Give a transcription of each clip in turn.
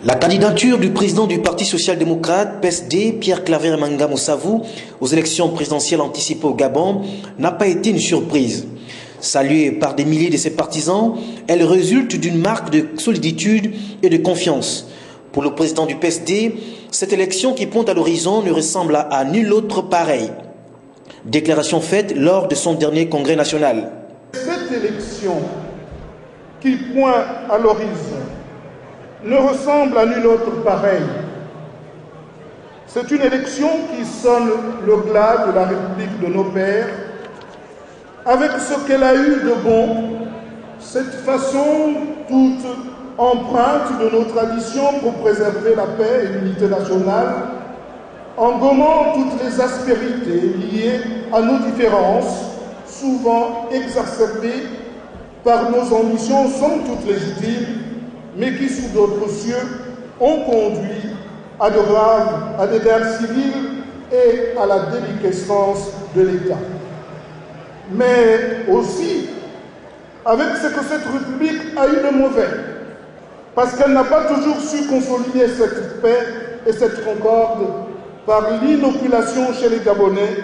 La candidature du président du Parti social-démocrate, PSD, Pierre Claver Manga Moussavou, aux élections présidentielles anticipées au Gabon, n'a pas été une surprise. Saluée par des milliers de ses partisans, elle résulte d'une marque de soliditude et de confiance. Pour le président du PSD, cette élection qui pointe à l'horizon ne ressemble à nulle autre pareille. Déclaration faite lors de son dernier congrès national. Cette élection qui pointe à l'horizon ne ressemble à nulle autre pareille. C'est une élection qui sonne le glas de la République de nos pères, avec ce qu'elle a eu de bon, cette façon toute empreinte de nos traditions pour préserver la paix et l'unité nationale, en gommant toutes les aspérités liées à nos différences, souvent exacerbées par nos ambitions, somme toute légitimes, mais qui, sous d'autres cieux, ont conduit à des guerres civiles et à la déliquescence de l'État. Mais aussi avec ce que cette République a eu de mauvais, parce qu'elle n'a pas toujours su consolider cette paix et cette concorde par l'inoculation chez les Gabonais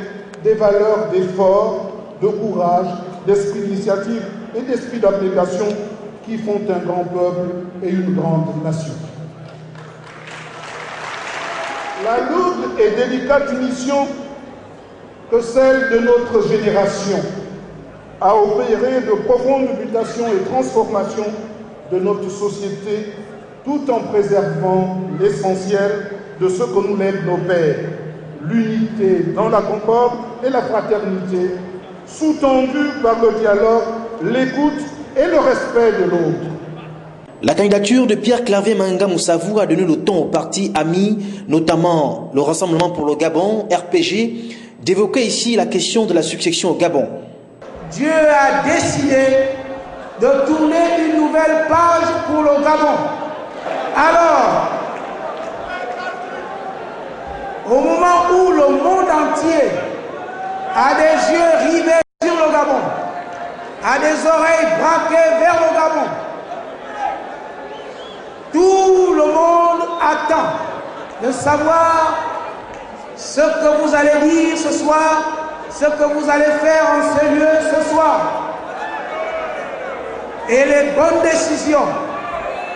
des valeurs d'effort, de courage, d'esprit d'initiative et d'esprit d'abnégation qui font un grand peuple et une grande nation. La lourde et délicate mission que celle de notre génération a opéré de profondes mutations et transformations de notre société, tout en préservant l'essentiel de ce que nous lèguent nos pères, l'unité dans la concorde et la fraternité, sous-tendue par le dialogue, l'écoute et le respect de l'autre. La candidature de Pierre Claver Manga Moussavou a donné le ton aux partis amis, notamment le Rassemblement pour le Gabon, RPG, d'évoquer ici la question de la succession au Gabon. Dieu a décidé de tourner une nouvelle page pour le Gabon. Alors, au moment où le monde entier a des yeux rivés sur le Gabon, a des oreilles braquées vers le Gabon, tout le monde attend de savoir ce que vous allez dire ce soir, ce que vous allez faire en ce lieu ce soir. Et les bonnes décisions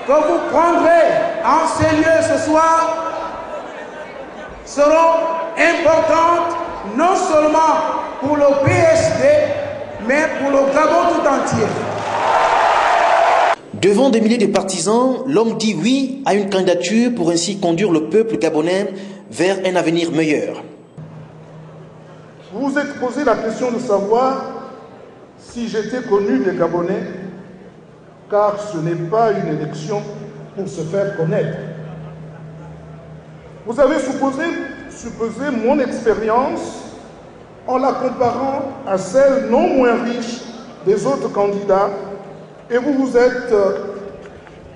que vous prendrez en ces lieux ce soir seront importantes non seulement pour le PSD, mais pour le Gabon tout entier. Devant des milliers de partisans, l'homme dit oui à une candidature pour ainsi conduire le peuple gabonais vers un avenir meilleur. Vous vous êtes posé la question de savoir si j'étais connu des Gabonais, car ce n'est pas une élection pour se faire connaître. Vous avez supposé mon expérience en la comparant à celle non moins riche des autres candidats, et vous vous êtes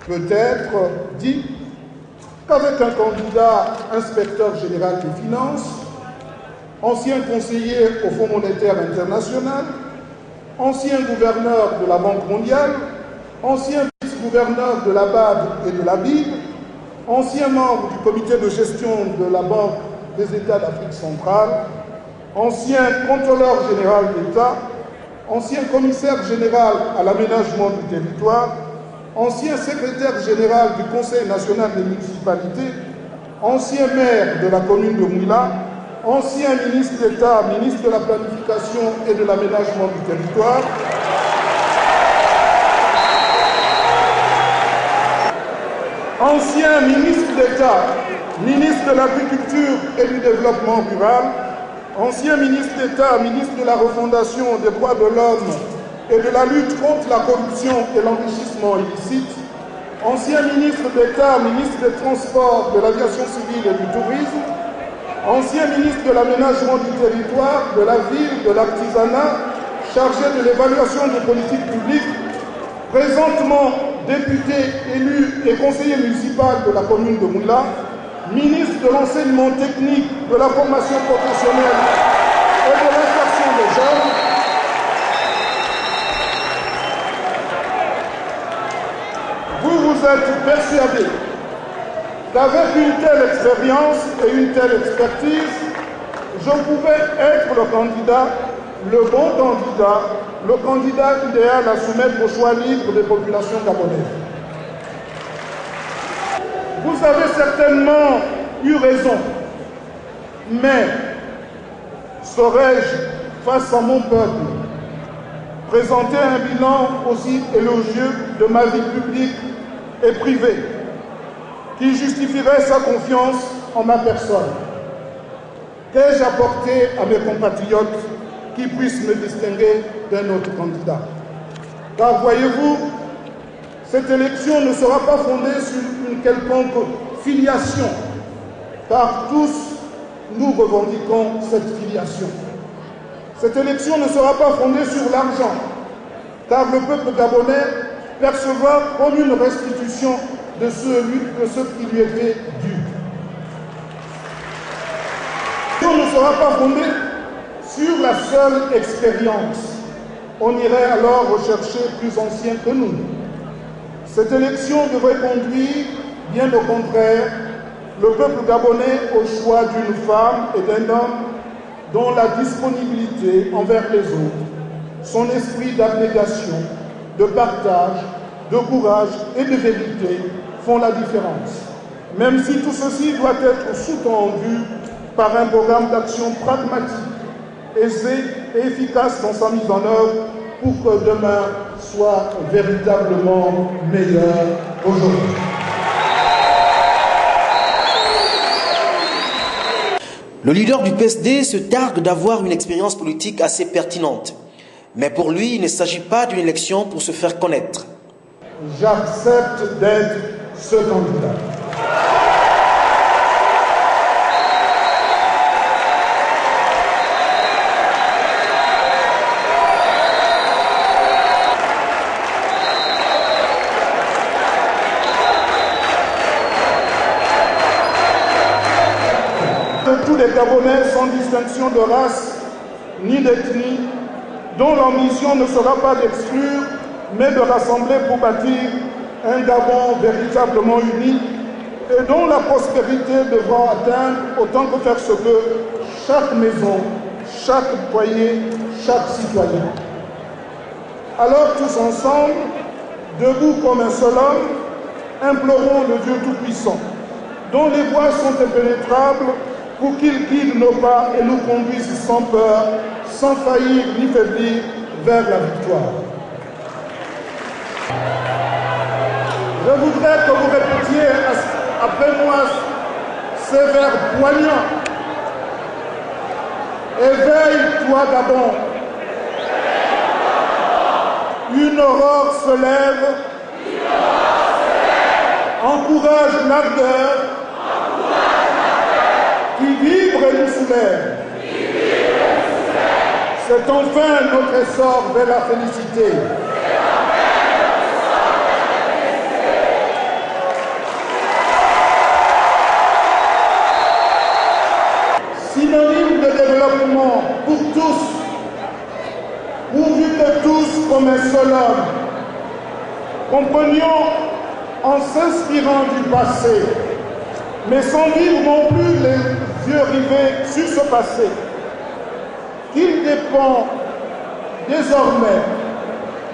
peut-être dit qu'avec un candidat inspecteur général des finances, ancien conseiller au Fonds monétaire international, ancien gouverneur de la Banque mondiale, ancien vice-gouverneur de la BAD et de la BID, ancien membre du comité de gestion de la Banque des États d'Afrique centrale, ancien contrôleur général d'État, ancien commissaire général à l'aménagement du territoire, ancien secrétaire général du Conseil national des municipalités, ancien maire de la commune de Mouila, ancien ministre d'État, ministre de la Planification et de l'Aménagement du territoire, ancien ministre d'État, ministre de l'Agriculture et du Développement rural, ancien ministre d'État, ministre de la Refondation des droits de l'homme et de la lutte contre la corruption et l'enrichissement illicite, ancien ministre d'État, ministre des Transports, de l'Aviation civile et du Tourisme, ancien ministre de l'Aménagement du territoire, de la ville, de l'artisanat, chargé de l'évaluation des politiques publiques, présentement député, élu et conseiller municipal de la commune de Mouila, ministre de l'enseignement technique, de la formation professionnelle et de l'insertion des jeunes, vous êtes persuadé qu'avec une telle expérience et une telle expertise, je pouvais être le bon candidat, le candidat idéal à soumettre au choix libre des populations gabonaises. Vous avez certainement eu raison, mais saurais-je, face à mon peuple, présenter un bilan aussi élogieux de ma vie publique et privée, qui justifierait sa confiance en ma personne? Qu'ai-je apporté à mes compatriotes qui puissent me distinguer d'un autre candidat? Car voyez-vous, cette élection ne sera pas fondée sur une quelconque filiation, car tous nous revendiquons cette filiation. Cette élection ne sera pas fondée sur l'argent, car le peuple gabonais percevra comme une restitution de ce qui lui était dû. On ne sera pas fondée sur la seule expérience. On irait alors rechercher plus anciens que nous. Cette élection devrait conduire, bien au contraire, le peuple gabonais au choix d'une femme et d'un homme dont la disponibilité envers les autres, son esprit d'abnégation, de partage, de courage et de vérité font la différence. Même si tout ceci doit être sous-tendu par un programme d'action pragmatique, aisé et efficace dans sa mise en œuvre pour que demain soit véritablement meilleur qu'aujourd'hui. Le leader du PSD se targue d'avoir une expérience politique assez pertinente. Mais pour lui, il ne s'agit pas d'une élection pour se faire connaître. J'accepte d'être ce candidat. Tous les Gabonais sans distinction de race ni d'ethnie, dont l'ambition ne sera pas d'exclure, mais de rassembler pour bâtir un Gabon véritablement uni et dont la prospérité devra atteindre autant que faire se peut chaque maison, chaque foyer, chaque citoyen. Alors tous ensemble, debout comme un seul homme, implorons le Dieu Tout-Puissant, dont les voies sont impénétrables, pour qu'il guide nos pas et nous conduise sans peur, sans faillir ni faiblir vers la victoire. Je voudrais que vous répétiez après moi ces vers poignants. Éveille-toi, Gabon. Une aurore se lève. Encourage l'ardeur qui vibre et nous soulève. C'est enfin notre essor vers la félicité. Synonyme de développement pour tous, pourvu que tous, comme un seul homme, comprenions en s'inspirant du passé, mais sans vivre non plus les yeux rivés sur ce passé, qu'il dépend désormais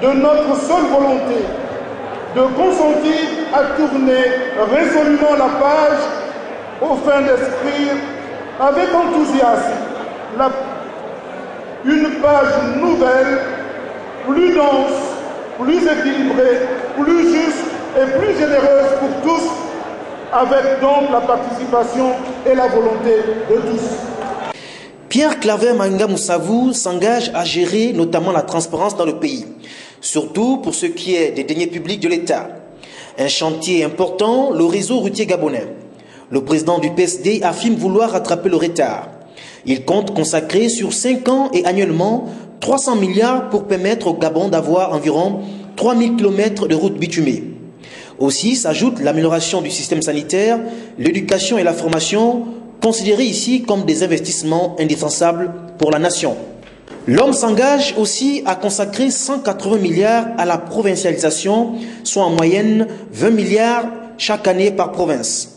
de notre seule volonté de consentir à tourner résolument la page au fin d'écrire avec enthousiasme une page nouvelle, plus dense, plus équilibrée, plus juste et plus généreuse pour tous, avec donc la participation et la volonté de tous. Pierre Claver Manga Moussavou s'engage à gérer notamment la transparence dans le pays, surtout pour ce qui est des deniers publics de l'État. Un chantier important, le réseau routier gabonais. Le président du PSD affirme vouloir rattraper le retard. Il compte consacrer sur 5 ans et annuellement 300 milliards pour permettre au Gabon d'avoir environ 3000 km de routes bitumées. Aussi s'ajoute l'amélioration du système sanitaire, l'éducation et la formation, considérés ici comme des investissements indispensables pour la nation. L'homme s'engage aussi à consacrer 180 milliards à la provincialisation, soit en moyenne 20 milliards chaque année par province.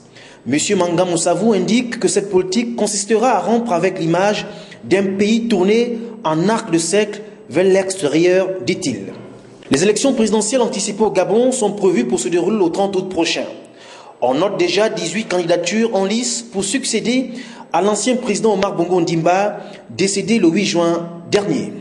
M. Manga Moussavou indique que cette politique consistera à rompre avec l'image d'un pays tourné en arc de cercle vers l'extérieur, dit-il. Les élections présidentielles anticipées au Gabon sont prévues pour se dérouler le 30 août prochain. On note déjà 18 candidatures en lice pour succéder à l'ancien président Omar Bongo Ondimba, décédé le 8 juin dernier.